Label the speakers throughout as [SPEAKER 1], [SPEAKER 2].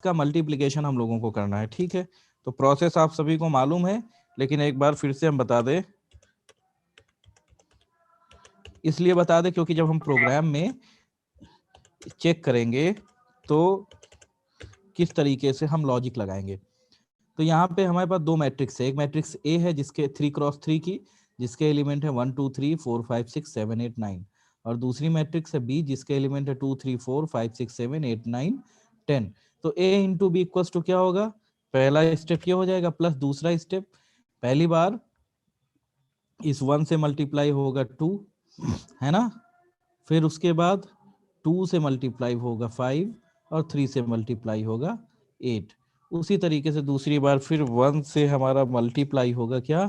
[SPEAKER 1] का मल्टीप्लिकेशन हम लोगों को करना है, ठीक है। तो प्रोसेस आप सभी को मालूम है, लेकिन एक बार फिर से हम बता दें, इसलिए बता दें क्योंकि जब हम प्रोग्राम में चेक करेंगे तो किस तरीके से हम लॉजिक लगाएंगे। तो यहाँ पे हमारे पास दो मैट्रिक्स है, एक मैट्रिक्स ए है जिसके 3x3 की, जिसके एलिमेंट है 1 2 3 4 5 6 7 8 9, और दूसरी मैट्रिक्स है बी जिसके एलिमेंट है 2 3 4 5 6 7 8 9 10। तो ए इंटू बी इक्वल्स टू क्या होगा, पहला स्टेप ये हो जाएगा प्लस दूसरा स्टेप, पहली बार इस 1 से मल्टीप्लाई होगा 2, है ना, फिर उसके बाद 2 से मल्टीप्लाई होगा 5 और 3 से मल्टीप्लाई होगा 8। उसी तरीके से दूसरी बार फिर 1 से हमारा मल्टीप्लाई होगा क्या,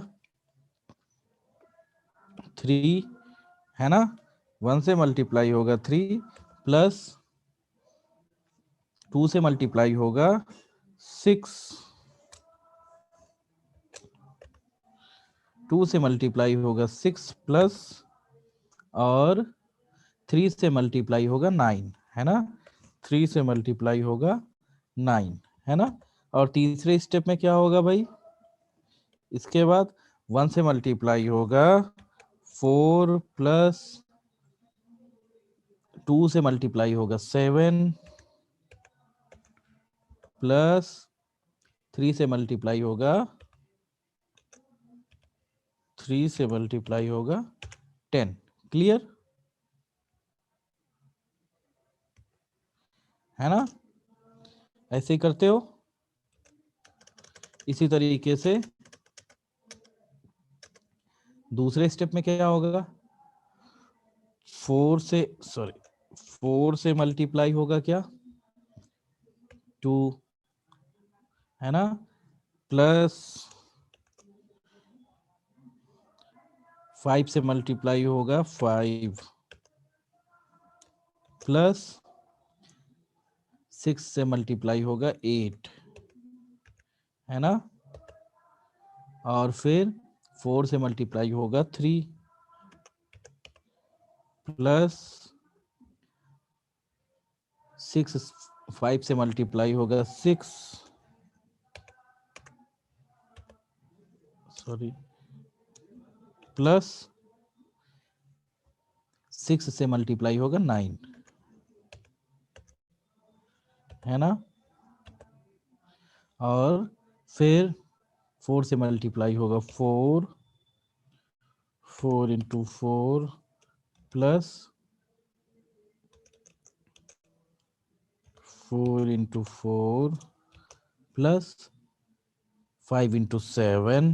[SPEAKER 1] 3, है ना, 1 से मल्टीप्लाई होगा 3 प्लस 2 से मल्टीप्लाई होगा 6, 2 से मल्टीप्लाई होगा 6 प्लस और 3 से मल्टीप्लाई होगा 9, है ना, 3 से मल्टीप्लाई होगा 9, है ना। और तीसरे स्टेप में क्या होगा भाई, इसके बाद 1 से मल्टीप्लाई होगा 4 प्लस 2 से मल्टीप्लाई होगा 7 प्लस 3 से मल्टीप्लाई होगा 10। क्लियर है ना, ऐसे ही करते हो। इसी तरीके से दूसरे स्टेप में क्या होगा, 4 से मल्टीप्लाई होगा क्या, 2, है ना, प्लस 5 से मल्टीप्लाई होगा 5 प्लस 6 से मल्टीप्लाई होगा 8, है ना, और फिर 4 से मल्टीप्लाई होगा 3 प्लस 6, 5 से मल्टीप्लाई होगा 6, सॉरी, प्लस 6 से मल्टीप्लाई होगा 9, है ना, और फिर 4 से मल्टीप्लाई होगा 4, 4 into 4 plus 4 into 4 plus 5 into 7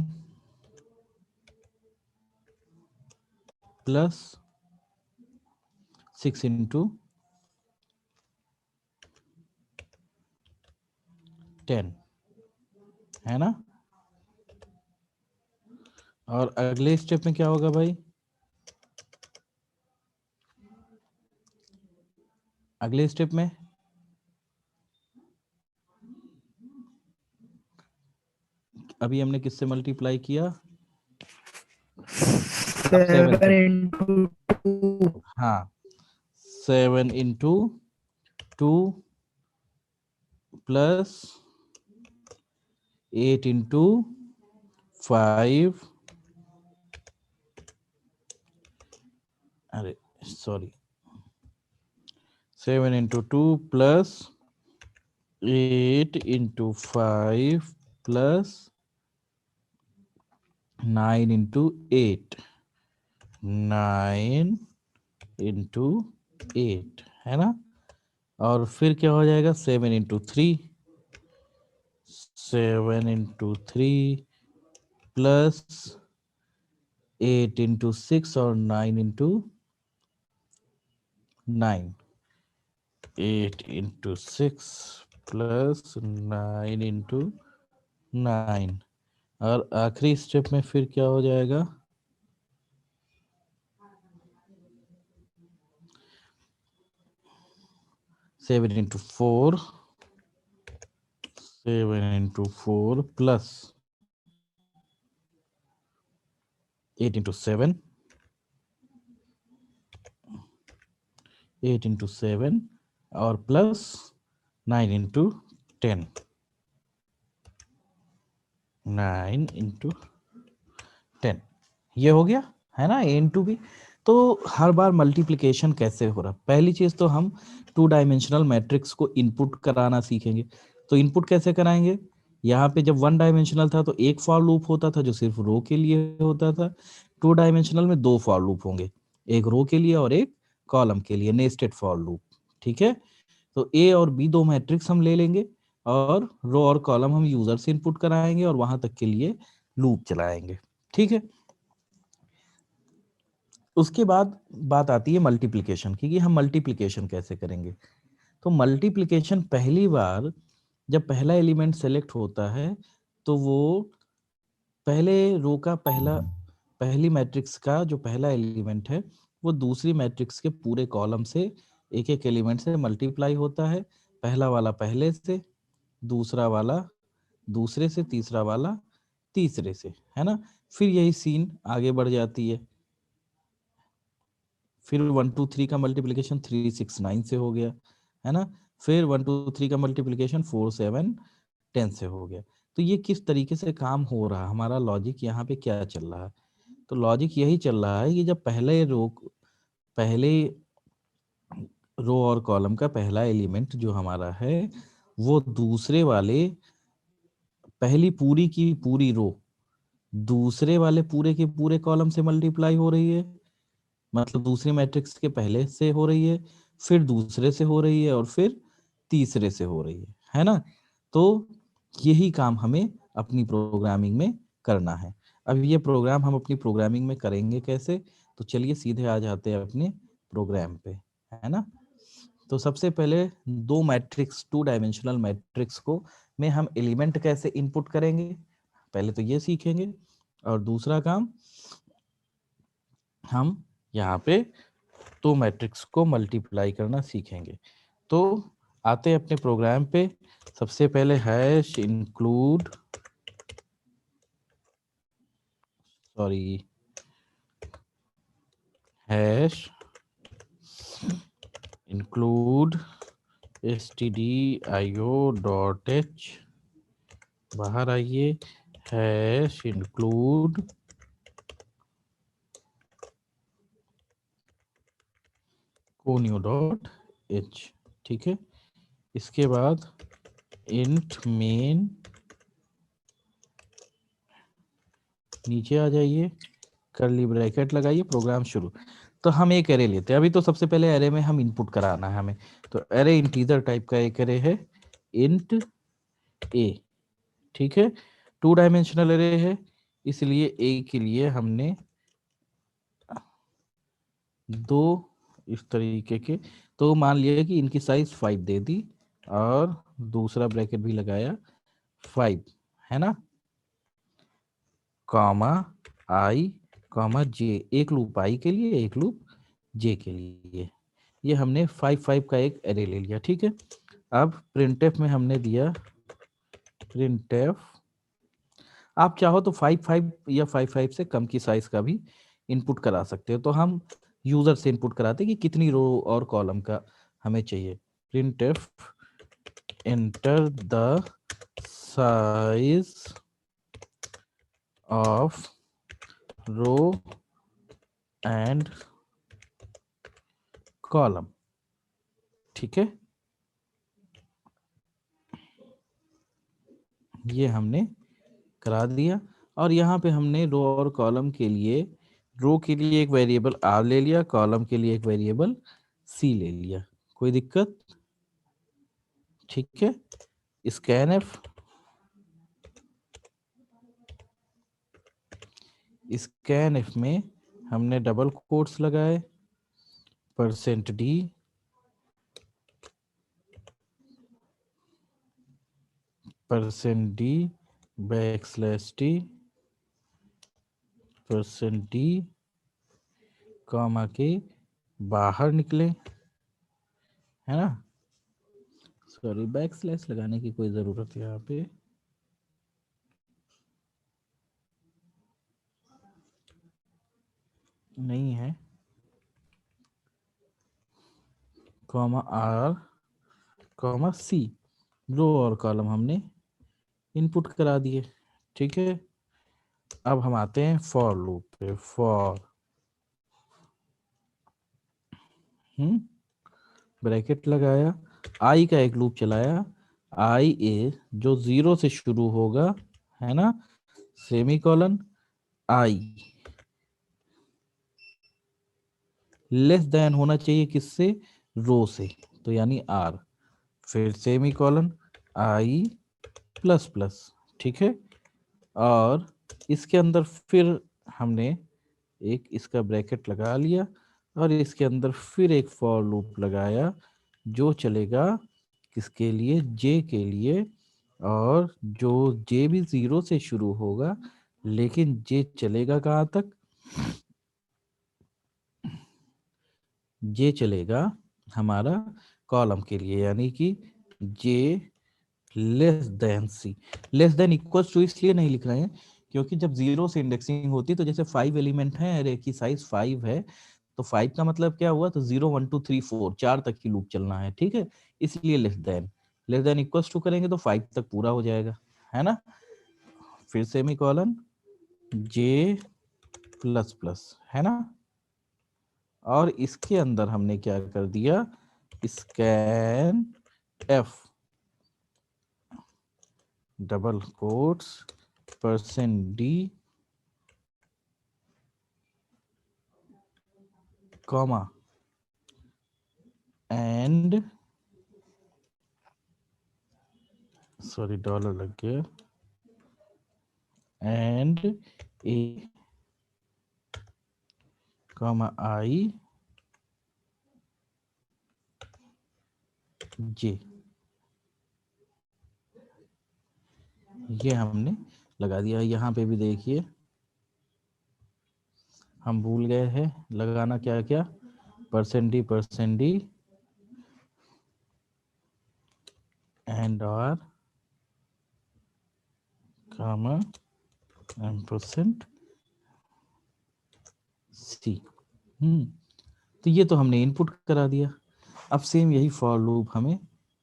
[SPEAKER 1] plus 6 into 10, है ना। और अगले स्टेप में क्या होगा भाई, अगले स्टेप में अभी हमने किससे मल्टीप्लाई किया, अब 7 से, हाँ 7 इंटू 2 प्लस 8 इंटू 5, अरे sorry, 7 into 2 plus 8 into 5 plus 9 into 8, 9 into 8, है ना, और फिर क्या हो जाएगा 7 इंटू 3, 7 इंटू 3 प्लस 8 इंटू 6 और 9 इंटू 9, 8 इंटू 6 प्लस 9 इंटू 9, और आखिरी स्टेप में फिर क्या हो जाएगा, 7 into 4, 7 into 4 plus 8 into 7, 8 into 7 और प्लस 9 इंटू 10, 9 इंटू 10, ये हो गया है ना, ए इंटू बी। तो हर बार मल्टीप्लिकेशन कैसे हो रहा, पहली चीज तो हम 2 डायमेंशनल मैट्रिक्स को इनपुट कराना सीखेंगे। तो इनपुट कैसे कराएंगे, यहाँ पे जब 1 डायमेंशनल था तो एक फॉर लूप होता था जो सिर्फ रो के लिए होता था। 2 डायमेंशनल में 2 फॉर लूप होंगे, एक रो के लिए और एक कॉलम के लिए, नेस्टेड फॉर लूप। ठीक है, तो ए और बी 2 मैट्रिक्स हम ले लेंगे और रो और कॉलम हम यूजर से इनपुट कराएंगे और वहां तक के लिए लूप चलाएंगे। ठीक है, उसके बाद बात आती है मल्टीप्लिकेशन की, कि हम मल्टीप्लिकेशन कैसे करेंगे। तो मल्टीप्लिकेशन पहली बार जब पहला एलिमेंट सेलेक्ट होता है तो वो पहले रो का पहली मैट्रिक्स का जो पहला एलिमेंट है वो दूसरी मैट्रिक्स के पूरे कॉलम से एक एक एलिमेंट से मल्टीप्लाई होता है। पहला वाला पहले से, दूसरा वाला दूसरे से, तीसरा वाला तीसरे से, है ना। फिर यही सीन आगे बढ़ जाती है, फिर 1 2 3 का मल्टीप्लिकेशन 3 6 9 से हो गया, है ना। फिर 1 2 3 का मल्टीप्लिकेशन 4 7 10 से हो गया। तो ये किस तरीके से काम हो रहा है, हमारा लॉजिक यहाँ पे क्या चल रहा है। तो लॉजिक यही चल रहा है कि जब पहले रो और कॉलम का पहला एलिमेंट जो हमारा है वो दूसरे वाले पहली पूरी की पूरी रो दूसरे वाले पूरे के पूरे कॉलम से मल्टीप्लाई हो रही है, मतलब दूसरे मैट्रिक्स के पहले से हो रही है, फिर दूसरे से हो रही है और फिर तीसरे से हो रही है ना। तो यही काम हमें अपनी प्रोग्रामिंग में करना है। अब ये प्रोग्राम हम अपनी प्रोग्रामिंग में करेंगे कैसे, तो चलिए सीधे आ जाते हैं अपने प्रोग्राम पे, है ना। तो सबसे पहले 2 डायमेंशनल मैट्रिक्स को में हम एलिमेंट कैसे इनपुट करेंगे, पहले तो ये सीखेंगे। और दूसरा काम, हम यहाँ पे 2 मैट्रिक्स को मल्टीप्लाई करना सीखेंगे। तो आते हैं अपने प्रोग्राम पे। सबसे पहले hash include hash include stdio.h, बाहर आइए, हैश इंक्लूड conio.h। ठीक है, इसके बाद इंट मेन, नीचे आ जाइए, कर्ली ब्रैकेट लगाइए, प्रोग्राम शुरू। तो हम एक एरे लेते हैं, अभी तो सबसे पहले एरे में हम इनपुट कराना है हमें। तो एरे इंटीजर टाइप का एक एरे है, इंट ए। ठीक है, 2 डायमेंशनल एरे है, इसलिए ए के लिए हमने 2 इस तरीके के, तो मान लिया कि इनकी साइज 5 दे दी और दूसरा ब्रैकेट भी लगाया 5, है ना, कॉमा आई कॉमा जे, एक लूप आई के लिए एक लूप जे के लिए। ये हमने 5 5 का एक एरे ले लिया। ठीक है, अब प्रिंटफ में हमने दिया प्रिंटफ, आप चाहो तो 5 5 या 5 5 से कम की साइज का भी इनपुट करा सकते हो। तो हम यूजर से इनपुट कराते कि कितनी रो और कॉलम का हमें चाहिए। Printf enter the size of row and column. ठीक है, ये हमने करा दिया। और यहाँ पे हमने रो और कॉलम के लिए, रो के लिए एक वेरिएबल आर ले लिया, कॉलम के लिए एक वेरिएबल सी ले लिया, कोई दिक्कत। ठीक है, स्कैनफ, स्कैनफ में हमने डबल कोट्स लगाए, %d %d \t %d comma के बाहर निकले, है ना। सॉरी, बैकस्लैश लगाने की कोई जरूरत यहाँ पे नहीं है, कॉमा आर कॉमा सी। रो और कॉलम हमने इनपुट करा दिए। ठीक है, अब हम आते हैं फॉर लूप पे। फॉर ब्रैकेट लगाया, आई का एक लूप चलाया, आई ए जो 0 से शुरू होगा, है ना, सेमी कॉलन, आई लेस देन होना चाहिए किससे, रो से, तो यानी आर, फिर सेमी कॉलन, आई प्लस प्लस। ठीक है, और इसके अंदर फिर हमने एक इसका ब्रैकेट लगा लिया और इसके अंदर फिर एक फॉर लूप लगाया जो चलेगा किसके लिए, जे के लिए, और जो जे भी 0 से शुरू होगा, लेकिन जे चलेगा कहाँ तक, जे चलेगा हमारा कॉलम के लिए, यानी कि J less than C. Less than equal to इसलिए नहीं लिख रहे हैं क्योंकि जब 0 से इंडेक्सिंग होती है तो जैसे 5 एलिमेंट है, अरे की साइज 5 है, तो 5 का मतलब क्या हुआ, तो 0 1 2 3 4 4 तक की लूप चलना है। ठीक है, इसलिए लेस देन इक्वल टू करेंगे तो 5 तक पूरा हो जाएगा, है ना। फिर सेमी कॉलन, जे प्लस प्लस, है ना, और इसके अंदर हमने क्या कर दिया, scan F double quotes %d comma and, sorry dollar लग गया, एंड ए कॉमा आई जे, ये हमने लगा दिया। यहाँ पे भी देखिए हम भूल गए हैं लगाना क्या क्या, %d and R comma ampersand C. तो ये तो हमने इनपुट करा दिया। अब सेम यही फॉर लूप हमें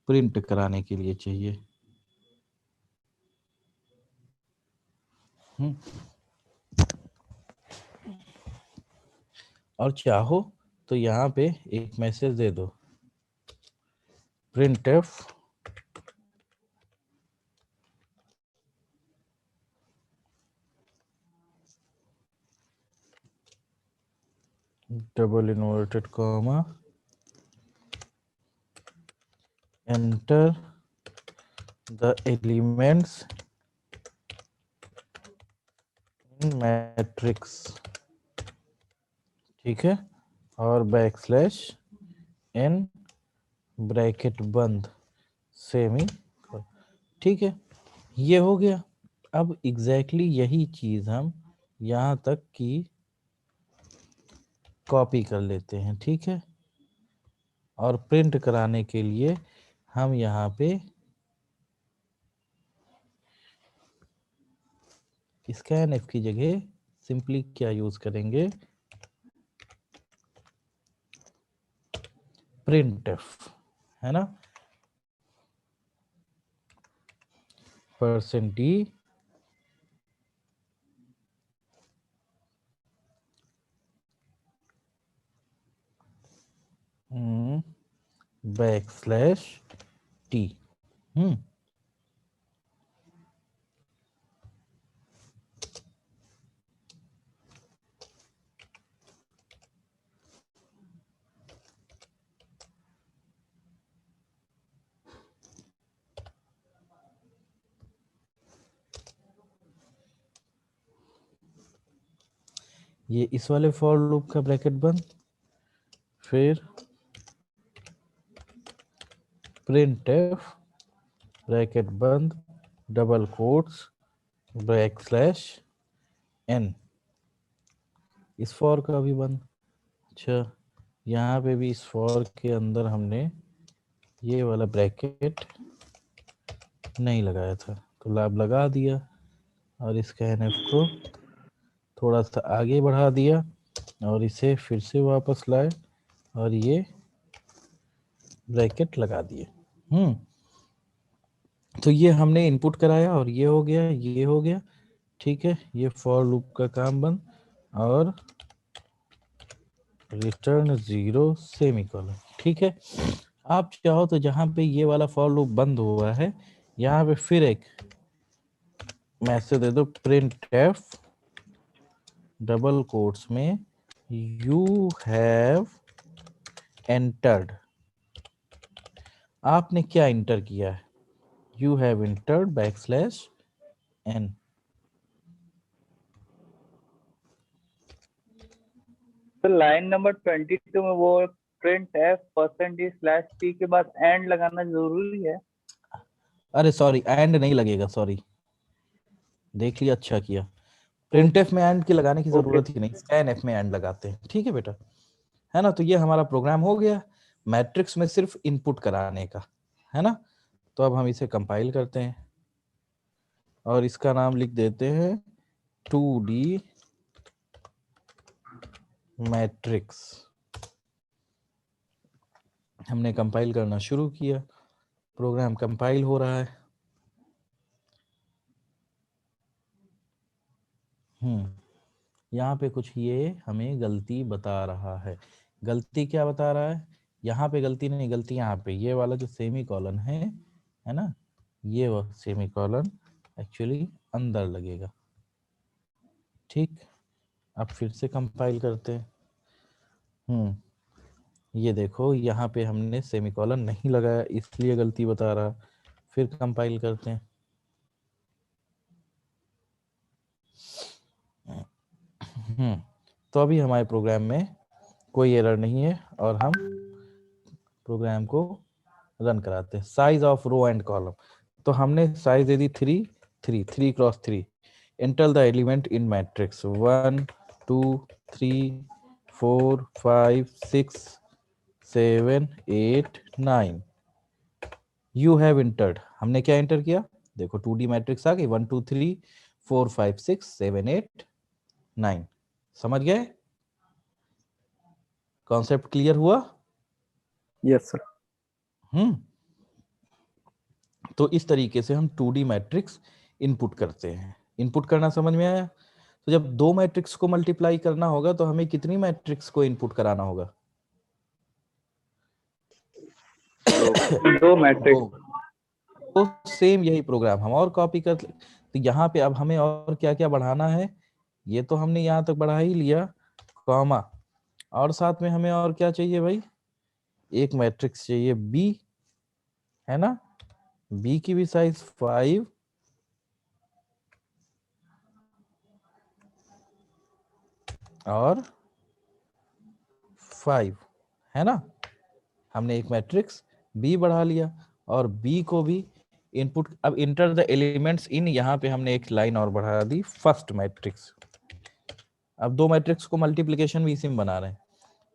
[SPEAKER 1] प्रिंट कराने के लिए चाहिए। और चाहो तो यहाँ पे एक मैसेज दे दो, printf double inverted comma enter the elements in matrix। ठीक है, और \n ब्रैकेट बंद सेमी। ठीक है, ये हो गया। अब एग्जैक्टली यही चीज हम यहाँ तक की कॉपी कर लेते हैं। ठीक है, और प्रिंट कराने के लिए हम यहाँ पे स्कैन एफ की जगह सिंपली क्या यूज करेंगे, प्रिंट एफ, है ना, %d \t। ये इस वाले फॉर लूप का ब्रैकेट बंद, फिर प्रिंट एफ ब्रैकेट बंद डबल कोट्स \n, इस फॉर का भी बंद। अच्छा, यहाँ पे भी इस फॉर के अंदर हमने ये वाला ब्रैकेट नहीं लगाया था तो लाभ लगा दिया, और स्कैन एफ को थोड़ा सा आगे बढ़ा दिया और इसे फिर से वापस लाए और ये ब्रैकेट लगा दिए। तो ये हमने इनपुट कराया और ये हो गया, ये हो गया, ठीक है। ये फॉर लूप का काम बंद और रिटर्न 0 सेमीकोलन, ठीक है। आप चाहो तो जहां पे ये वाला फॉर लूप बंद हुआ है यहाँ पे फिर एक मैसेज दे दो, प्रिंट एफ डबल कोट्स में यू हैव एंटर्ड। आपने क्या इंटर किया है? You have entered backslash N.
[SPEAKER 2] तो लाइन नंबर 22 में वो प्रिंट एफ %t/p के बाद एंड लगाना जरूरी है?
[SPEAKER 1] अरे सॉरी, एंड नहीं लगेगा, सॉरी, देख लिया, अच्छा किया। प्रिंट एफ में एंड की लगाने की जरूरत ही नहीं, स्कैन एफ में एंड लगाते हैं, ठीक है बेटा, है ना। तो ये हमारा प्रोग्राम हो गया मैट्रिक्स में सिर्फ इनपुट कराने का, है ना। तो अब हम इसे कंपाइल करते हैं और इसका नाम लिख देते हैं 2D मैट्रिक्स। हमने कंपाइल करना शुरू किया, प्रोग्राम कंपाइल हो रहा है। यहाँ पे कुछ ये हमें गलती बता रहा है। गलती क्या बता रहा है? यहाँ पे गलती नहीं, गलती यहाँ पे, ये वाला जो सेमी कॉलन है ना, ये वो सेमी कॉलन एक्चुअली अंदर लगेगा, ठीक। अब फिर से कंपाइल करते हैं। ये देखो यहाँ पे हमने सेमीकोलन नहीं लगाया इसलिए गलती बता रहा। फिर कंपाइल करते हैं। तो अभी हमारे प्रोग्राम में कोई एरर नहीं है और हम प्रोग्राम को रन कराते हैं। Size of row and column, तो हमने साइज दे दी 3 enter the element in matrix 1 2 3 4 5 6 7 8 9। You have entered, हमने क्या एंटर किया? देखो 2D मैट्रिक्स आ गई, 1 2 3 4 5 6 7 8 9। समझ गए? कॉन्सेप्ट क्लियर हुआ?
[SPEAKER 2] Yes sir.
[SPEAKER 1] तो इस तरीके से हम 2D मैट्रिक्स इनपुट करते हैं। इनपुट करना समझ में आया? तो जब दो मैट्रिक्स को मल्टीप्लाई करना होगा तो हमें कितनी मैट्रिक्स को इनपुट कराना होगा?
[SPEAKER 2] दो मैट्रिक्स।
[SPEAKER 1] तो सेम यही प्रोग्राम हम और कॉपी कर, तो यहाँ पे अब हमें और क्या क्या बढ़ाना है? ये तो हमने यहाँ तक बढ़ा ही लिया, कॉमा, और साथ में हमें और क्या चाहिए भाई? एक मैट्रिक्स चाहिए बी, है ना। बी की भी साइज 5 और 5, है ना। हमने एक मैट्रिक्स बी बढ़ा लिया और बी को भी इनपुट। अब इंटर द एलिमेंट्स इन, यहाँ पे हमने एक लाइन और बढ़ा दी, फर्स्ट मैट्रिक्स। अब दो मैट्रिक्स को मल्टीप्लिकेशन भी इसी में बना रहे हैं,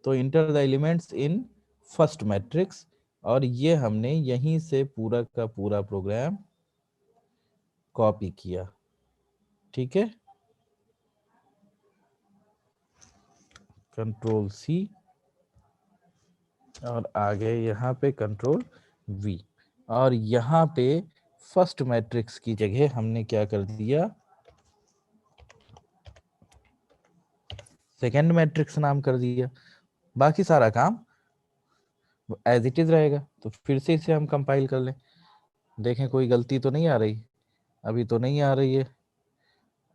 [SPEAKER 1] तो enter the elements in first matrix, और ये हमने यहीं से पूरा का पूरा प्रोग्राम कॉपी किया, ठीक है। कंट्रोल सी और आगे यहाँ पे कंट्रोल वी, और यहाँ पे फर्स्ट मैट्रिक्स की जगह हमने क्या कर दिया? सेकेंड मैट्रिक्स नाम कर दिया। बाकी सारा काम एज इट इज रहेगा। तो फिर से इसे हम कंपाइल कर लें, देखें कोई गलती तो नहीं आ रही। अभी तो नहीं आ रही है,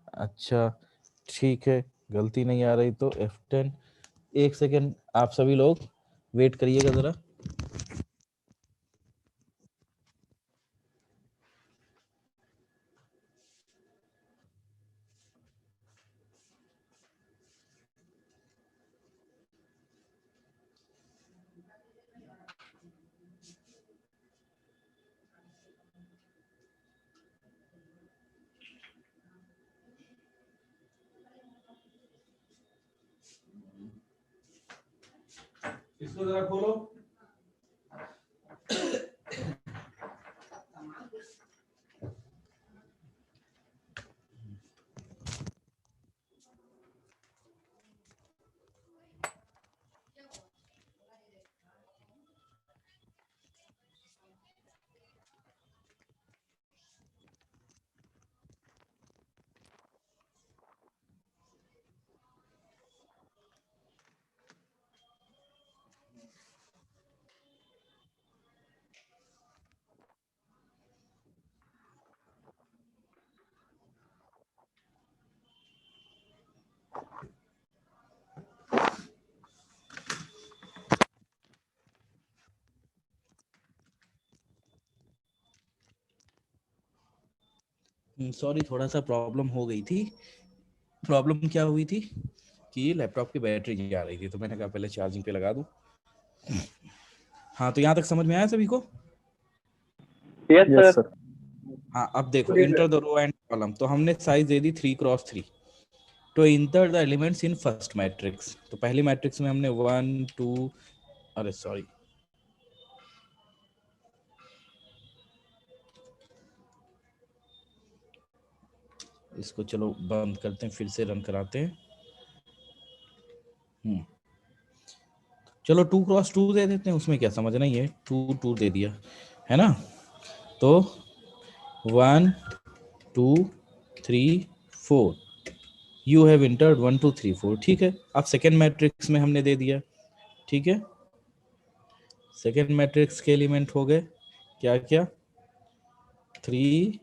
[SPEAKER 1] अच्छा ठीक है, गलती नहीं आ रही तो F10। एक सेकेंड आप सभी लोग वेट करिएगा जरा। इसको जरा खोलो। सॉरी, थोड़ा सा प्रॉब्लम हो गई थी। प्रॉब्लम क्या हुई थी कि लैपटॉप की बैटरी जा रही थी, तो मैंने कहा पहले चार्जिंग पे लगा दूं। हाँ, तो यहाँ तक समझ में आया सभी को?
[SPEAKER 2] Yes
[SPEAKER 3] yes
[SPEAKER 2] sir.
[SPEAKER 3] सर।
[SPEAKER 1] हाँ, अब देखो, enter the row and column, तो हमने साइज दे दी 3x3। तो enter the elements in first matrix, तो पहली मैट्रिक्स में हमने 1 2, अरे सॉरी, इसको चलो बंद करते हैं, फिर से रन कराते हैं। चलो 2x2 दे देते हैं, उसमें क्या समझना ही है, 2 2 दे दिया है ना। तो 1 2 3 4, यू हैव इंटर्ड 1 2 3 4, ठीक है। अब सेकेंड मैट्रिक्स में हमने दे दिया, ठीक है। सेकेंड मैट्रिक्स के एलिमेंट हो गए क्या क्या, 3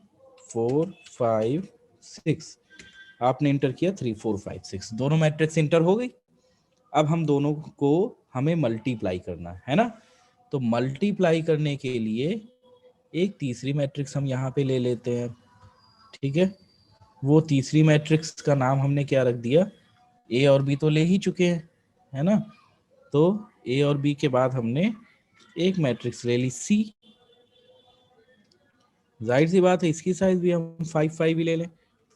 [SPEAKER 1] 4 5 6। आपने इंटर किया 3 4 5 6, दोनों मैट्रिक्स इंटर हो गई। अब हम दोनों को हमें मल्टीप्लाई करना है ना। तो मल्टीप्लाई करने के लिए एक तीसरी मैट्रिक्स हम यहाँ पे ले लेते हैं, ठीक है। वो तीसरी मैट्रिक्स का नाम हमने क्या रख दिया, ए और बी तो ले ही चुके हैं, है ना। तो ए और बी के बाद हमने एक मैट्रिक्स ले ली सी। जाहिर सी बात है इसकी साइज भी हम 5 5 ही ले लें,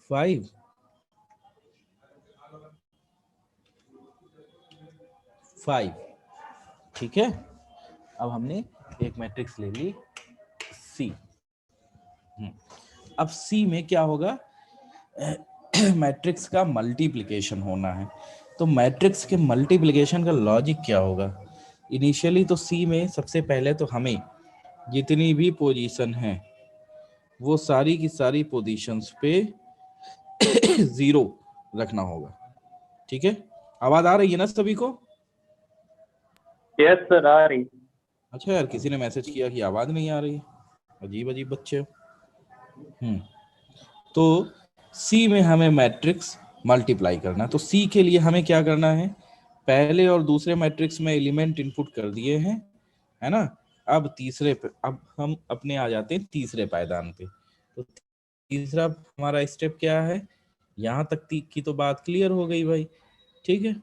[SPEAKER 1] 5 5, ठीक है। अब हमने एक मैट्रिक्स ले ली सी। अब सी में क्या होगा, मैट्रिक्स का मल्टीप्लिकेशन होना है। तो मैट्रिक्स के मल्टीप्लिकेशन का लॉजिक क्या होगा, इनिशियली तो सी में सबसे पहले तो हमें जितनी भी पोजीशन है वो सारी की सारी पोजीशंस पे 0 रखना होगा, ठीक है। आवाज आ रही है ना सभी को?
[SPEAKER 2] यस सर, आ रही।
[SPEAKER 1] अच्छा यार, किसी ने मैसेज किया कि आवाज नहीं आ रही, अजीब अजीब बच्चे हो। तो सी में हमें मैट्रिक्स मल्टीप्लाई करना है। तो सी के लिए हमें क्या करना है, पहले और दूसरे मैट्रिक्स में एलिमेंट इनपुट कर दिए हैं, है ना। अब तीसरे पे, अब हम अपने आ जाते हैं तीसरे पायदान पे। तो तीसरा हमारा स्टेप क्या है, यहाँ तक की तो बात क्लियर हो गई भाई, ठीक है।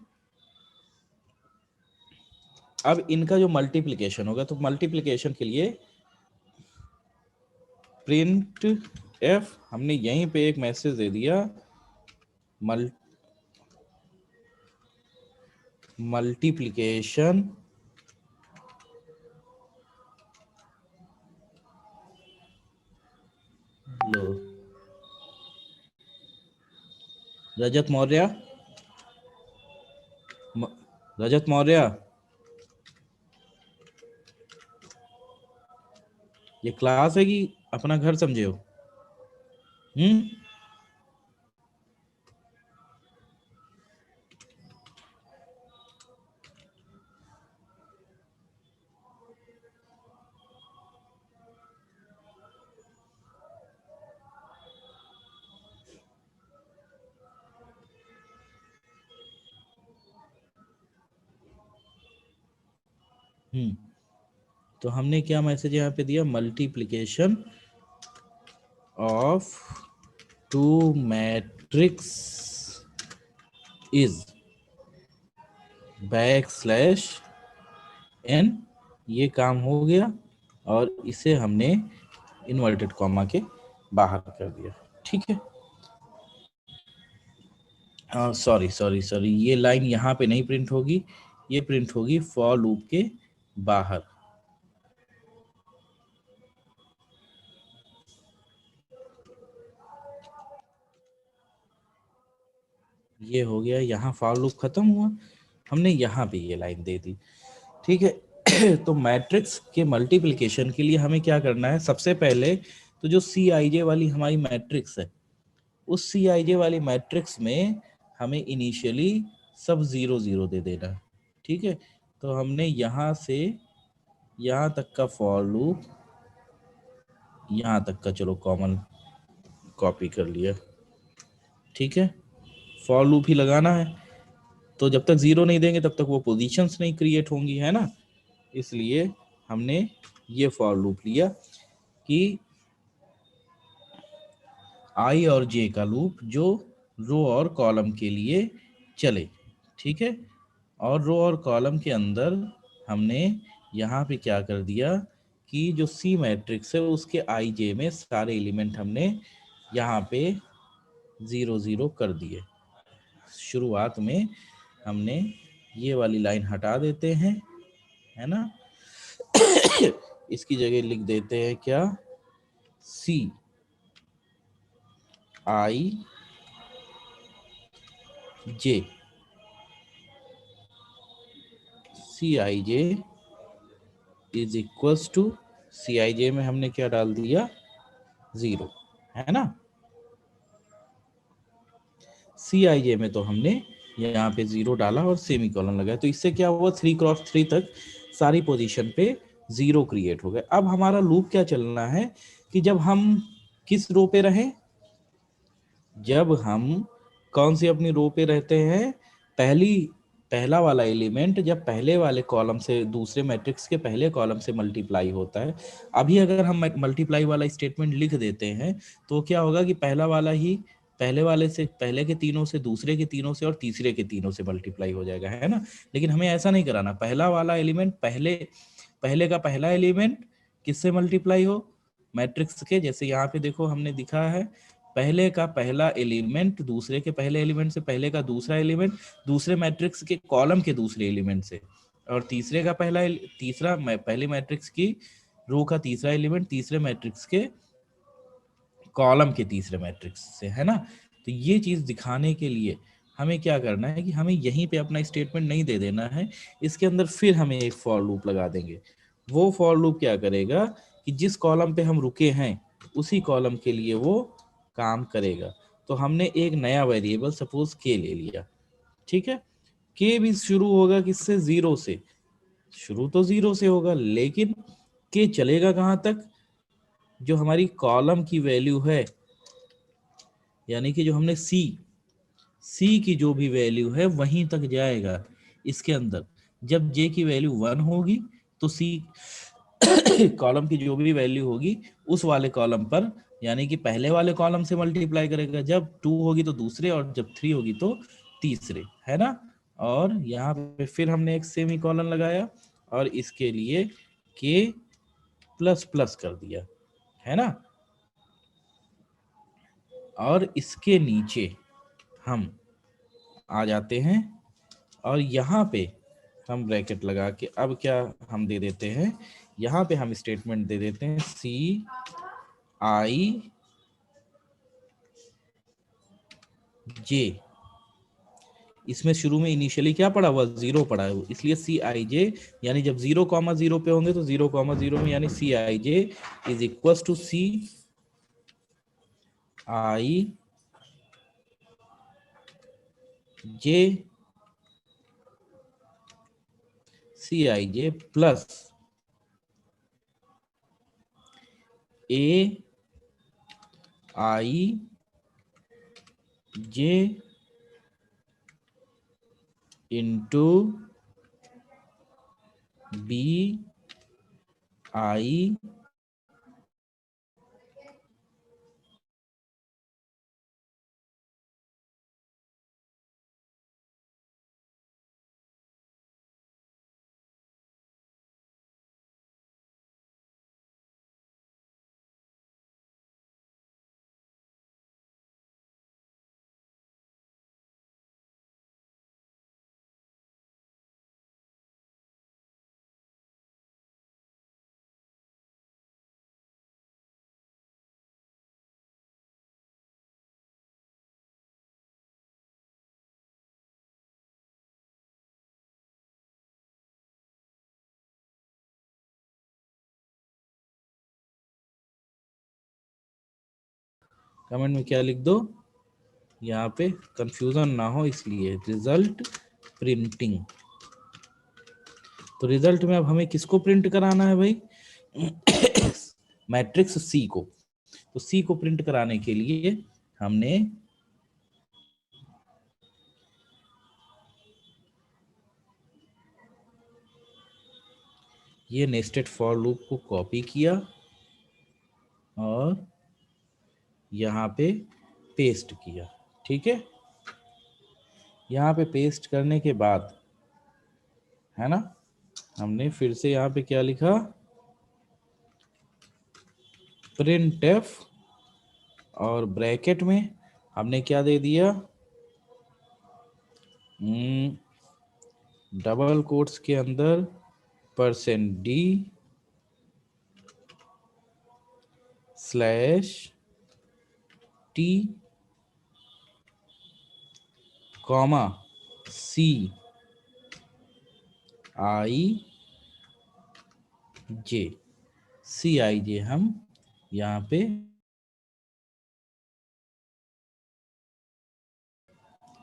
[SPEAKER 1] अब इनका जो मल्टीप्लिकेशन होगा, तो मल्टीप्लिकेशन के लिए प्रिंट एफ, हमने यहीं पे एक मैसेज दे दिया, मल्टीप्लिकेशन लो। रजत मौर्य, रजत मौर्य, ये क्लास है कि अपना घर समझे हो? तो हमने क्या मैसेज यहाँ पे दिया, multiplication of two matrix is \n, ये काम हो गया और इसे हमने इन्वर्टेड कॉमा के बाहर कर दिया, ठीक है। सॉरी सॉरी सॉरी, ये लाइन यहाँ पे नहीं प्रिंट होगी, ये प्रिंट होगी फॉर लूप के बाहर। ये हो गया, यहाँ फॉर लूप खत्म हुआ, हमने यहाँ पे ये लाइन दे दी, ठीक है। तो मैट्रिक्स के मल्टीप्लिकेशन के लिए हमें क्या करना है, सबसे पहले तो जो सी आई जे वाली हमारी मैट्रिक्स है, उस सी आई जे वाली मैट्रिक्स में हमें इनिशियली सब 0 0 दे देना है, ठीक है। तो हमने यहाँ से यहाँ तक का फॉर लूप, यहाँ तक का चलो कॉमन कॉपी कर लिया, ठीक है। फॉर लूप ही लगाना है, तो जब तक 0 नहीं देंगे तब तक वो पोजीशंस नहीं क्रिएट होंगी, है ना। इसलिए हमने ये फॉर लूप लिया कि आई और जे का लूप जो रो और कॉलम के लिए चले, ठीक है। और रो और कॉलम के अंदर हमने यहाँ पे क्या कर दिया कि जो सी मैट्रिक्स है उसके आई जे में सारे एलिमेंट हमने यहाँ पे 0 0 कर दिए। शुरुआत में हमने ये वाली लाइन हटा देते हैं, है ना। इसकी जगह लिख देते हैं क्या, सी I J, C I J is equals to, C I जे में हमने क्या डाल दिया, 0, है ना। सी आई जे में तो हमने यहाँ पे 0 डाला और सेमी कॉलन लगाया, तो इससे क्या हुआ 3x3 तक सारी पोजीशन पे 0 क्रिएट हो गए। अब हमारा लूप क्या चलना है कि जब हम किस रो पे रहें, जब हम कौन सी अपनी रो पे रहते हैं, पहला वाला एलिमेंट जब पहले वाले कॉलम से दूसरे मैट्रिक्स के पहले कॉलम से मल्टीप्लाई होता है। अभी अगर हम मल्टीप्लाई वाला स्टेटमेंट लिख देते हैं तो क्या होगा कि पहला वाला ही पहले वाले से, पहले के तीनों से, दूसरे के तीनों से और तीसरे के तीनों से मल्टीप्लाई हो जाएगा, है ना। लेकिन हमें ऐसा नहीं कराना, पहला वाला एलिमेंट पहले का पहला एलिमेंट किससे मल्टीप्लाई हो, मैट्रिक्स के। जैसे यहाँ पे देखो हमने दिखा है, पहले का पहला एलिमेंट दूसरे के पहले एलिमेंट से, पहले का दूसरा एलिमेंट दूसरे मैट्रिक्स के कॉलम के दूसरे एलिमेंट से, और तीसरे का तीसरा पहले मैट्रिक्स की रो का तीसरा एलिमेंट तीसरे मैट्रिक्स के कॉलम के तीसरे मैट्रिक्स से, है ना। तो ये चीज दिखाने के लिए हमें क्या करना है कि हमें यहीं पे अपना स्टेटमेंट नहीं दे देना है, इसके अंदर फिर हमें एक फॉर लूप लगा देंगे। वो फॉर लूप क्या करेगा कि जिस कॉलम पे हम रुके हैं उसी कॉलम के लिए वो काम करेगा। तो हमने एक नया वेरिएबल सपोज के ले लिया, ठीक है। के भी शुरू होगा किससे, 0 से। शुरू तो 0 से होगा, लेकिन के चलेगा कहां तक, जो हमारी कॉलम की वैल्यू है, यानी कि जो हमने सी की जो भी वैल्यू है वहीं तक जाएगा इसके अंदर। जब जे की वैल्यू 1 होगी तो सी कॉलम की जो भी वैल्यू होगी उस वाले कॉलम पर, यानी कि पहले वाले कॉलम से मल्टीप्लाई करेगा। जब 2 होगी तो दूसरे, और जब 3 होगी तो तीसरे, है ना। और यहाँ पे फिर हमने एक सेमी कॉलन लगाया और इसके लिए के प्लस प्लस कर दिया, है ना। और इसके नीचे हम आ जाते हैं और यहाँ पे हम ब्रैकेट लगा के अब क्या हम दे देते हैं, यहाँ पे हम स्टेटमेंट दे देते हैं सी आई जे। इसमें शुरू में इनिशियली क्या पड़ा हुआ, 0 पड़ा है, इसलिए सी आई जे, यानी जब 0,0 पे होंगे तो 0,0 में, यानी C I J is equal to C I J, C I J plus A I J into B I comment में क्या लिख दो, यहाँ पे कंफ्यूजन ना हो इसलिए रिजल्ट प्रिंटिंग। तो रिजल्ट में अब हमें किसको प्रिंट कराना है भाई, मैट्रिक्स सी को। तो सी को प्रिंट कराने के लिए हमने ये नेस्टेड फॉर लूप को कॉपी किया और यहाँ पे पेस्ट किया। ठीक है, यहाँ पे पेस्ट करने के बाद है ना, हमने फिर से यहाँ पे क्या लिखा, printf, और ब्रैकेट में हमने क्या दे दिया, डबल कोट्स के अंदर %d /t comma CIJ, CIJ हम यहाँ पे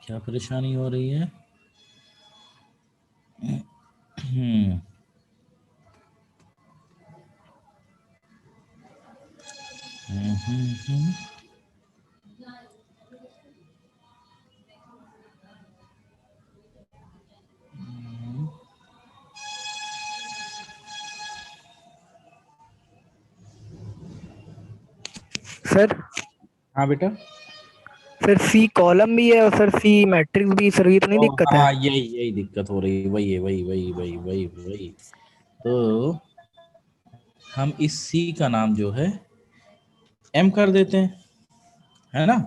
[SPEAKER 1] क्या परेशानी हो रही है,
[SPEAKER 3] सर
[SPEAKER 1] हाँ बेटा,
[SPEAKER 3] सर सी कॉलम भी है और सर सी मैट्रिक्स भी, सर ये तो नहीं दिक्कत है?
[SPEAKER 1] हाँ यही दिक्कत हो रही है, वही है, वही। तो हम इस C का नाम जो है M कर देते हैं, है ना,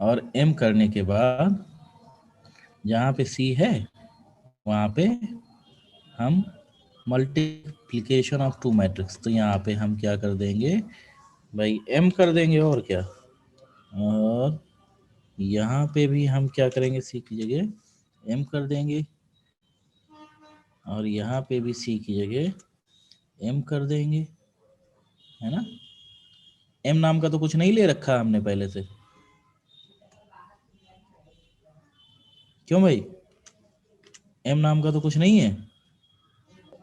[SPEAKER 1] और M करने के बाद जहाँ पे C है वहाँ पे हम मल्टीप्लिकेशन ऑफ टू मैट्रिक्स, तो यहाँ पे हम क्या कर देंगे भाई, M कर देंगे, और क्या, और यहाँ पे भी हम क्या करेंगे, C की जगह M कर देंगे, और यहाँ पे भी C की जगह M कर देंगे, है ना। M नाम का तो कुछ नहीं ले रखा हमने पहले से, क्यों भाई, M नाम का तो कुछ नहीं है।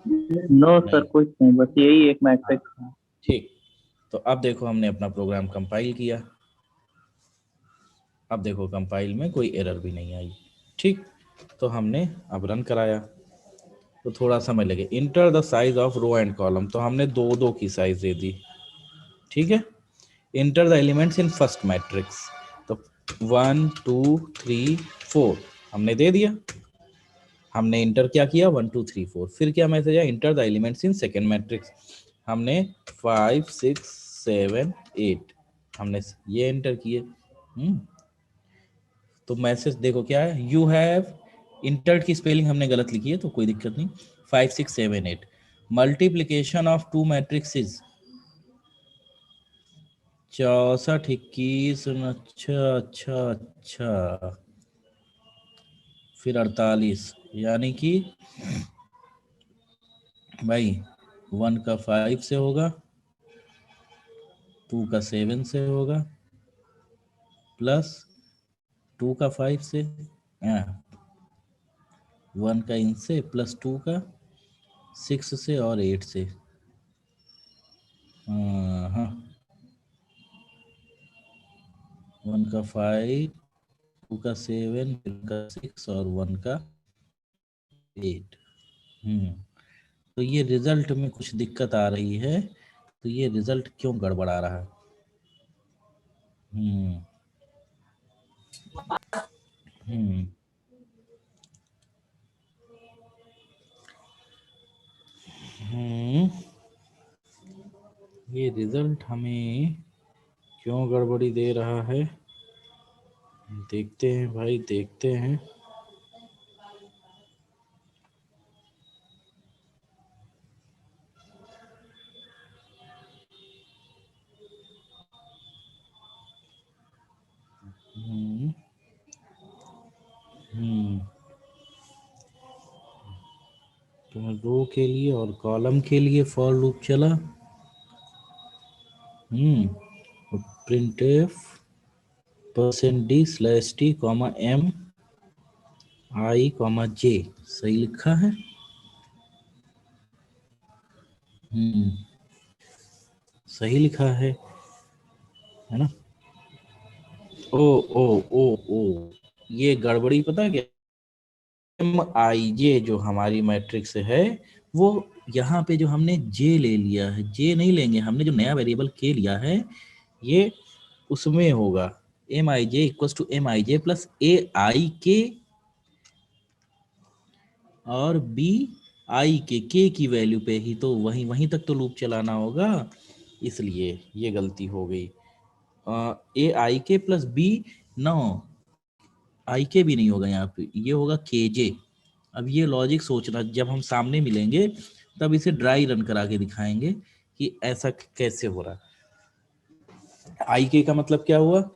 [SPEAKER 2] नो सर, कुछ नहीं, बस यही एक मैट्रिक्स है।
[SPEAKER 1] ठीक, तो अब देखो हमने अपना प्रोग्राम कंपाइल किया, अब देखो कंपाइल में कोई एरर भी नहीं आई। ठीक, तो हमने अब रन कराया तो थोड़ा समय लगे। Enter the size of row and column, तो हमने 2-2 की साइज दे दी। ठीक है, enter the elements in first matrix, तो 1 2 3 4 हमने दे दिया। हमने इंटर क्या किया, 1 2 3 4, फिर क्या मैसेज है, enter the elements in second matrix, हमने 5 6 7 8 हमने ये एंटर किए। तो मैसेज देखो क्या है, यू हैव इंटर्ड की स्पेलिंग हमने गलत लिखी है तो कोई दिक्कत नहीं, 5 6 7 8 मल्टीप्लीकेशन ऑफ टू मैट्रिक्सेस 64 21, अच्छा, फिर 48, यानी कि भाई 1 का 5 से होगा, 2 का 7 से होगा, प्लस 2 का 5 से, 1 का इनसे, प्लस 2 का 6 से और 8 से। हाँ, 1 का 5, 2 का 7, 2 का 6 और 1 का 8। तो ये रिजल्ट में कुछ दिक्कत आ रही है, तो ये रिजल्ट क्यों गड़बड़ा रहा है। ये रिजल्ट हमें क्यों गड़बड़ी दे रहा है, देखते हैं भाई, देखते हैं। तो रो के लिए और कॉलम के लिए फॉर लूप चला, printf %d/t, m i, j, सही लिखा है। सही लिखा है ना। ओ, ये गड़बड़ी पता क्या, MIJ जो हमारी मैट्रिक्स है वो यहाँ पे जो हमने जे ले लिया है, जे नहीं लेंगे, हमने जो नया वेरिएबल के लिया है ये उसमें होगा M I J equal to M I J plus A I K और बी आई के की वैल्यू पे ही तो वहीं तक तो लूप चलाना होगा, इसलिए ये गलती हो गई। ए I K plus B, no आई के भी नहीं होगा यहाँ पे, ये होगा के जे। अब ये लॉजिक सोचना, जब हम सामने मिलेंगे तब इसे ड्राई रन करा के दिखाएंगे कि ऐसा कैसे हो रहा है। आई के का मतलब क्या हुआ,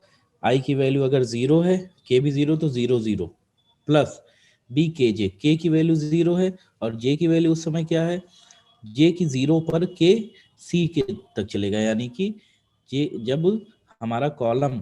[SPEAKER 1] आई की वैल्यू अगर 0 है, के भी 0 तो 0 0 प्लस बी के जे, के की वैल्यू 0 है और जे की वैल्यू उस समय क्या है, जे की 0 पर के सी के तक चलेगा, यानी कि जे जब हमारा कॉलम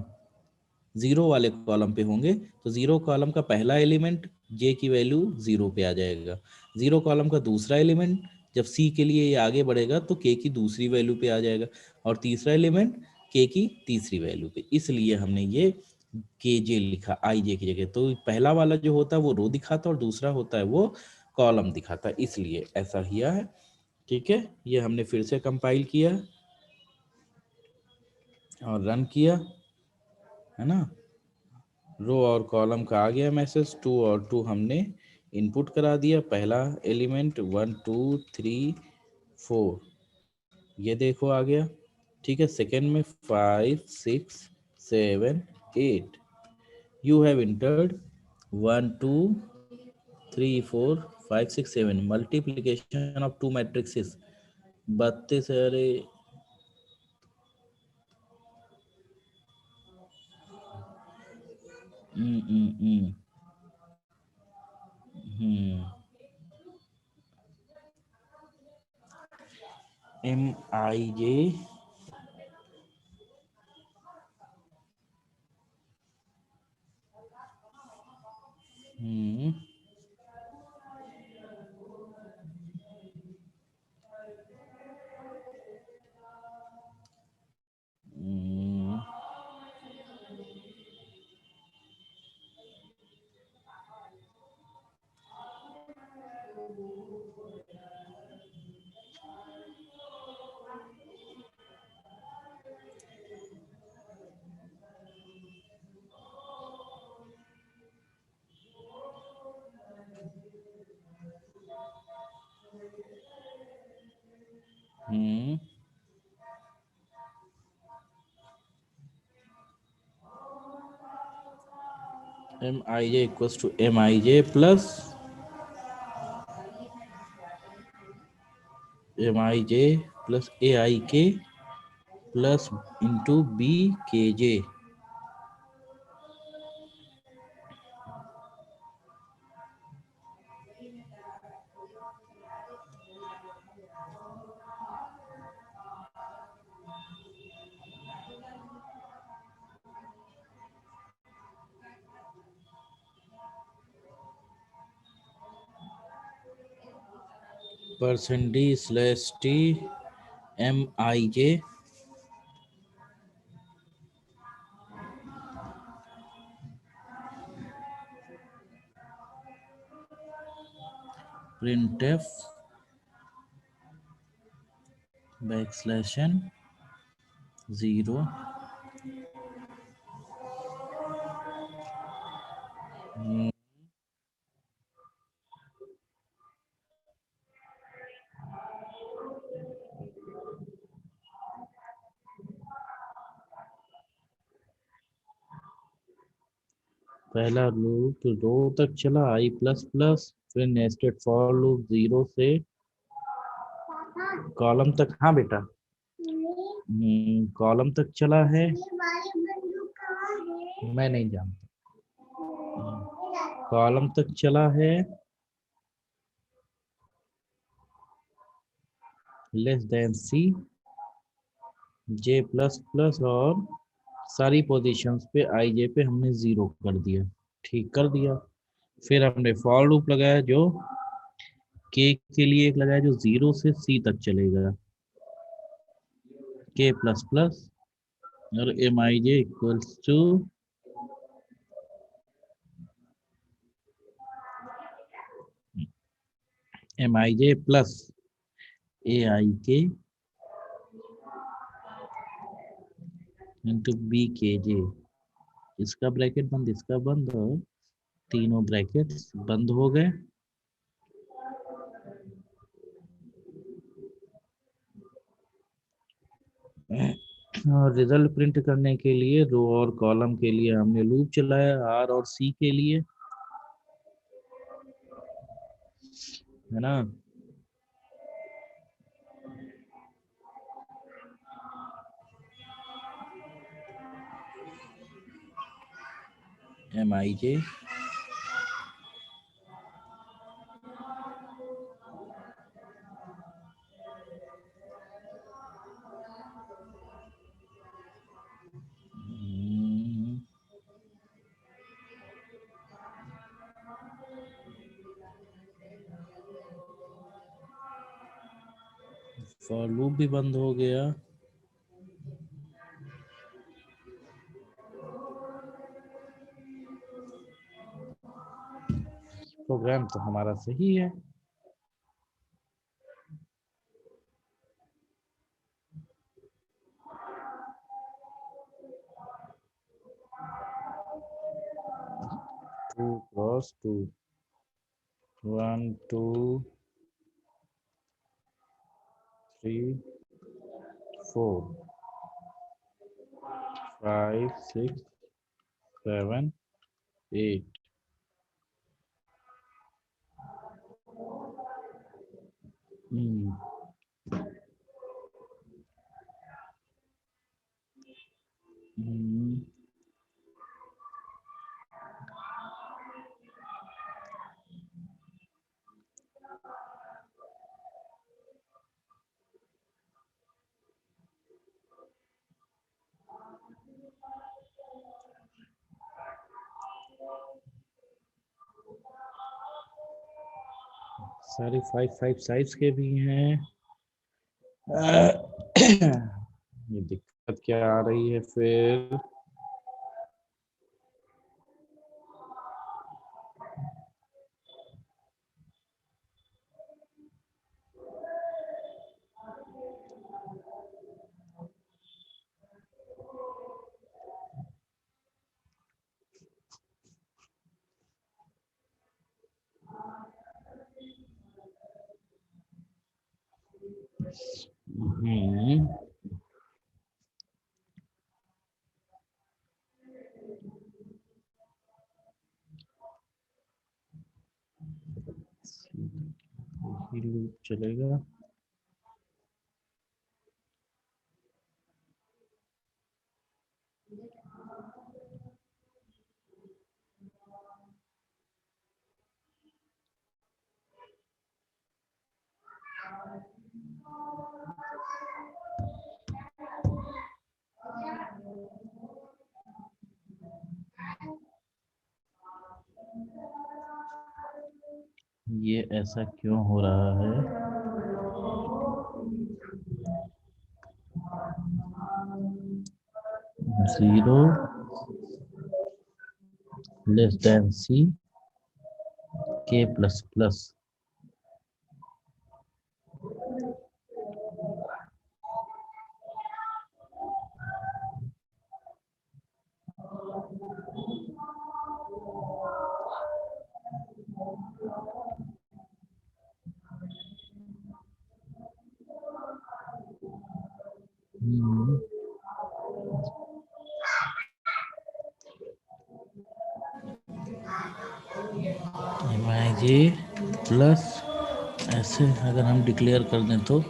[SPEAKER 1] 0 वाले कॉलम पे होंगे तो 0 कॉलम का पहला एलिमेंट जे की वैल्यू 0 पे आ जाएगा, 0 कॉलम का दूसरा एलिमेंट जब सी के लिए ये आगे बढ़ेगा तो के की दूसरी वैल्यू पे आ जाएगा और तीसरा एलिमेंट के की तीसरी वैल्यू पे, इसलिए हमने ये के जे लिखा आई जे की जगह। तो पहला वाला जो होता है वो रो दिखाता है और दूसरा होता है वो कॉलम दिखाता है, इसलिए ऐसा किया है। ठीक है, ये हमने फिर से कंपाइल किया और रन किया, है ना। रो और कॉलम का आ गया मैसेज, 2 और 2 हमने इनपुट करा दिया, पहला एलिमेंट 1 2 3 4 ये देखो आ गया। ठीक है, सेकेंड में 5 6 7 8 you have entered 1 2 3 4 5 6 7 multiplication of 2 matrices 32। अरे hmm hmm hmm M I J hmm hmm M I J equals to M I J plus M I J plus A I K plus into B K J. Percent D slash T M I J printf backslash n 0 पहला loop row तक चला I plus plus, फिर nested for loop 0 से column तक। हाँ बेटा, column तक चला है, मैं नहीं जानता। कॉलम तक चला है लेस देन सी जे प्लस प्लस और सारी पोजीशंस पे आई जे पे हमने 0 कर दिया, ठीक कर दिया। फिर हमने फॉर लूप लगाया जो के लिए एक लगाया जो 0 से सी तक चलेगा, के प्लस प्लस और M I J equals to M I J plus AIK into BKJ, इसका ब्रैकेट बंद, इसका बंद, और तीनों ब्रैकेट्स बंद हो गए। और रिजल्ट प्रिंट करने के लिए रो और कॉलम के लिए हमने लूप चलाया, R और C के लिए, है ना। MIJ फॉर लूप भी बंद हो गया। प्रोग्राम तो हमारा सही है। Two cross two, 1 2 3 4 5 6 7 8। सारे 5 साइज के भी हैं। ये दिक्कत क्या आ रही है फिर? लूप चलेगा। ये ऐसा क्यों हो रहा है? Zero less than C K plus plus. MIJ plus ऐसे अगर हम डिक्लेयर कर दें तो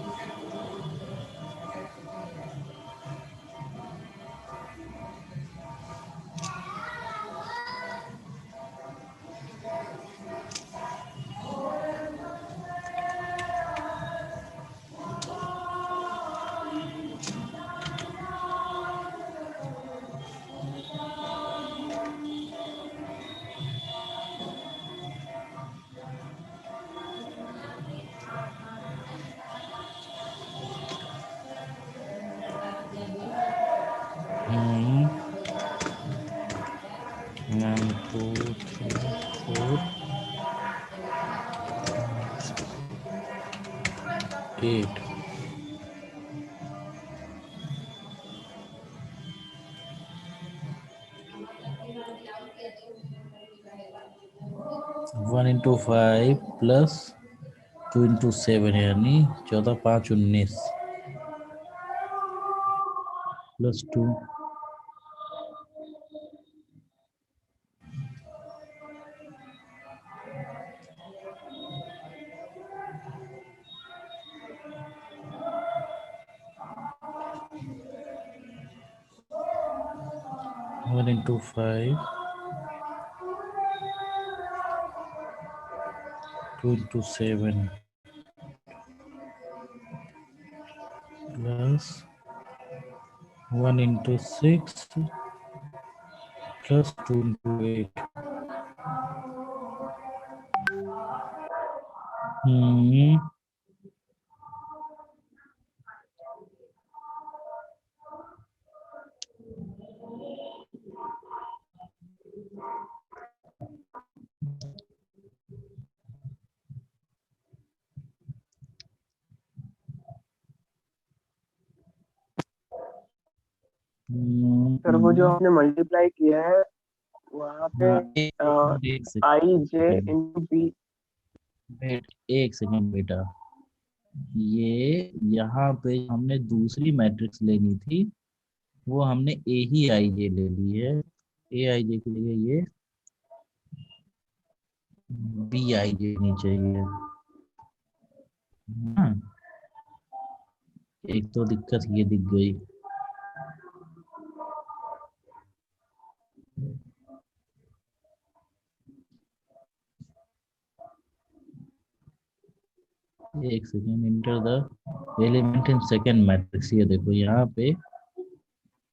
[SPEAKER 1] एट 1 इंटू 5 प्लस 2 इंटू 7 यानी 14 5 19 plus 2 1 into 5 2 into 7 plus 1 into 6 plus 2 into 8
[SPEAKER 4] sir वो जो आपने मल्टीप्लाई किया है वहाँ पे आई जे इंटू बी।
[SPEAKER 1] एक सेकंड बेटा, ये यहाँ पे हमने दूसरी मैट्रिक्स लेनी थी, वो हमने ए ही आई जे ले ली है। ए आई जे के लिए ये बी आई जे नहीं चाहिए। हाँ, एक तो दिक्कत ये दिख गई। एक second, enter the element in second matrix. ये देखो यहाँ पे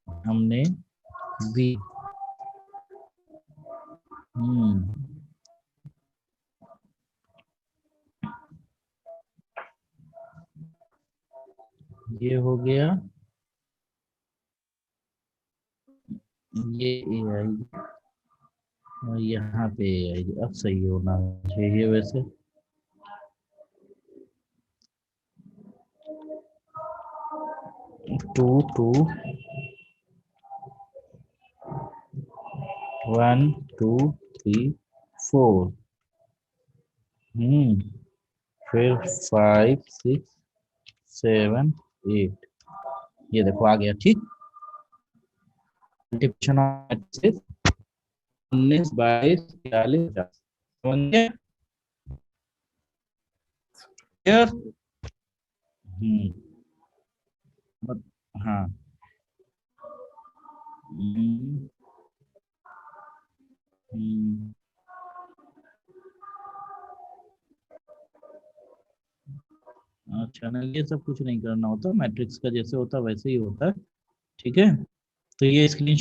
[SPEAKER 1] हमने बी ये हो गया, ये ए आई और यहाँ पे ए आई। अब सही होना चाहिए वैसे। टू टू 1 2 3 4 फिर 5 6 7 8। ये देखो आ गया। ठीक, मल्टीप्लिकेशन ऑफ मैट्रिसेस 19 22 43 50। समझ गए? क्लियर? हाँ। अच्छा ना, ये सब कुछ नहीं करना होता, मैट्रिक्स का जैसे होता वैसे ही होता है। ठीक है, तो ये स्क्रीन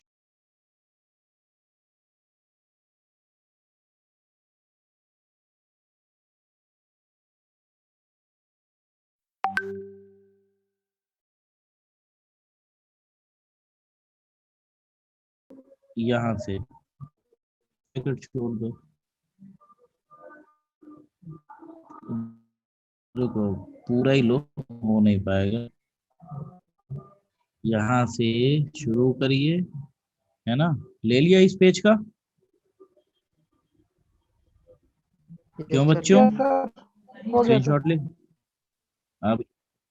[SPEAKER 1] यहाँ से छोड़ दो। रुको, पूरा ही लो, हो नहीं पाएगा। यहाँ से शुरू करिए, है ना? ले लिया इस पेज का? क्यों बच्चों? स्क्रीनशॉट ले। अब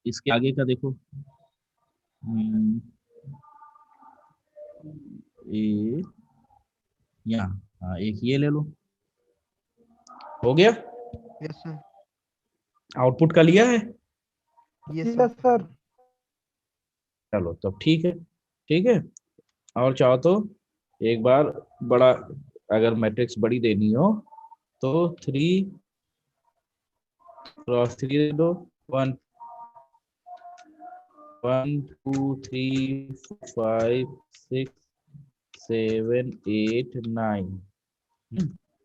[SPEAKER 1] इसके आगे का देखो। यहाँ, हाँ, एक ये ले लो। हो गया?
[SPEAKER 5] Yes sir.
[SPEAKER 1] आउटपुट का लिया है?
[SPEAKER 5] Yes sir.
[SPEAKER 1] चलो तब ठीक है। ठीक है, और चाहो तो एक बार बड़ा, अगर मैट्रिक्स बड़ी देनी हो तो 3 क्रॉस 3 दे दो। 1 1 2 3 5 6 7 8 9।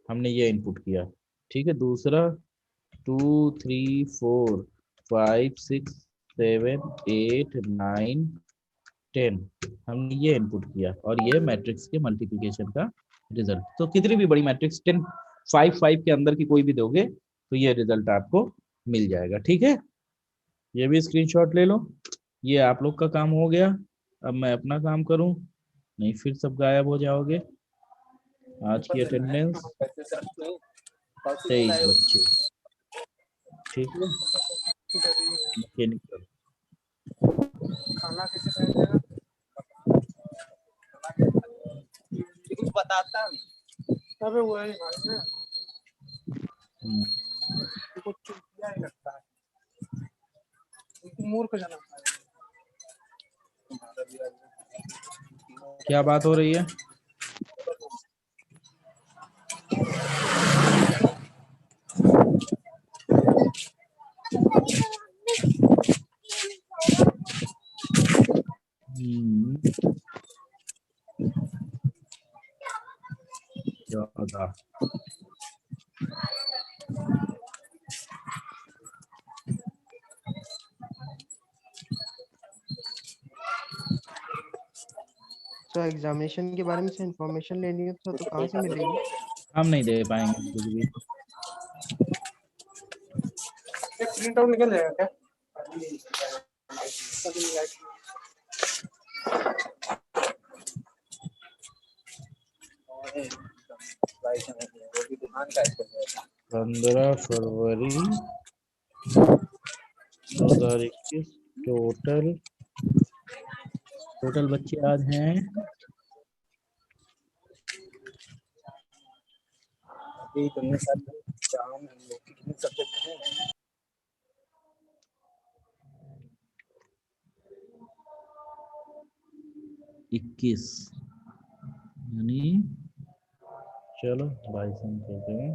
[SPEAKER 1] हमने ये इनपुट किया। ठीक है, दूसरा 2 3 4 5 6 7 8 9 10। हमने ये इनपुट किया और ये मैट्रिक्स के मल्टीप्लिकेशन का रिजल्ट। तो कितनी भी बड़ी मैट्रिक्स 10 5 5 के अंदर की कोई भी दोगे तो ये रिजल्ट आपको मिल जाएगा। ठीक है, ये भी स्क्रीनशॉट ले लो। ये आप लोग का काम हो गया। अब मैं अपना काम करूं, नहीं फिर सब गायब हो जाओगे। आज की अटेंडेंस 23 बच्चे, ठीक है। मैकेनिकल क्या बात हो रही है? ज्यादा
[SPEAKER 5] सर एग्जामिनेशन के बारे में से इंफॉर्मेशन लेनी है तो कहाँ से मिलेगी?
[SPEAKER 1] हम नहीं दे पाएंगे कुछ भी।
[SPEAKER 3] प्रिंट आउट निकल जाएगा क्या?
[SPEAKER 1] पंद्रह फरवरी 2021 टोटल बच्चे आज हैं 21, यानी चलो 22 करते हैं।